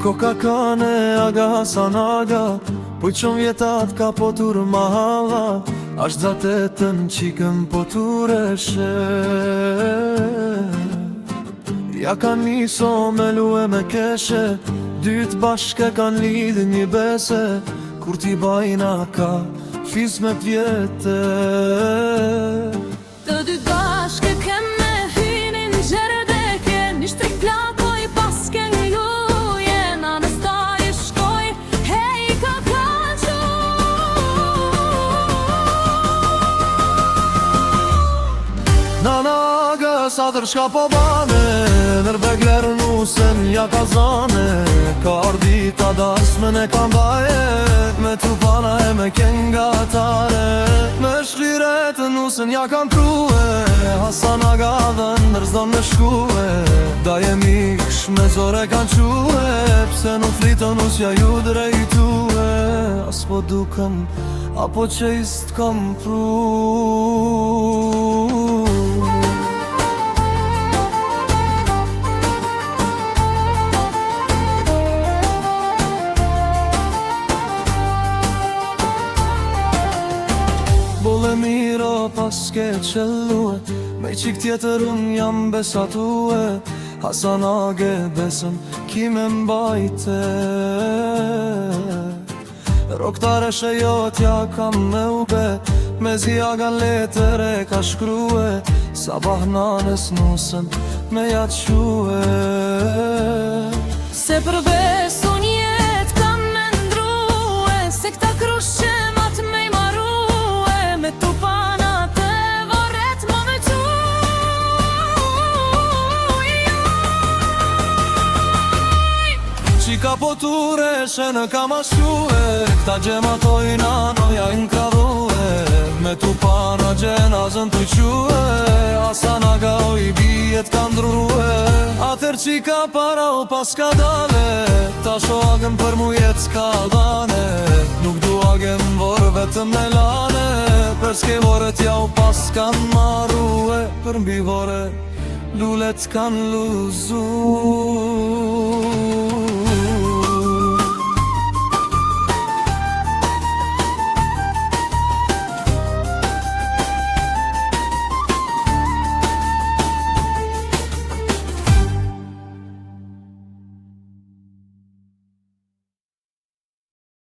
Koka kane aga Hasan aga, po qon vjetat ka potur mahalla, ashtë zatetën qikën potureshe. Ja ka niso me lue me keshe, dytë bashke kan lidh një bese, kur t'i bajna ka fiz me pjete. Të dy bashke keme hynin gjerdeke, një shtrik plakoj paske luje, na në staj shkoj, hej ka kalqo. Nana aga sa tërshka po bane, nër begler nusen ja ka zane, ka ardita dasmen e ka mbaje, me tupana e me kenga tare, me shkriret nusen ja kan prue, Hasan aga dhe ndër zdo me shkue, da jemi ksh me zore kan que, pse nuk flito nusja ju drejtue, as po duken apo që ist kam pru. Bole miro paske qellue, me qik tjetër unë jam besatue, Hasan age besën kime mbajte. Roktare shë jotja kam me ube, me zjagan letër e ka shkrue, sabah nanes nusën me ja que. Se për besu njet kam me ndrue, se këta krush që mat me i marue, me tupana të voret më me quj. Qika poture shë në kam ashue, këta gjematojna noja inkradhue, me tupana gjenazën të que, Hasan aga o i bijet ka ndrue, atër qika para o pas ka dale, ta sho agën për mu jet s'ka dane, nuk du agën vor vetëm me lane, për s'ke voret ja u pas kan marue, për mbi vore lulet kan luzu.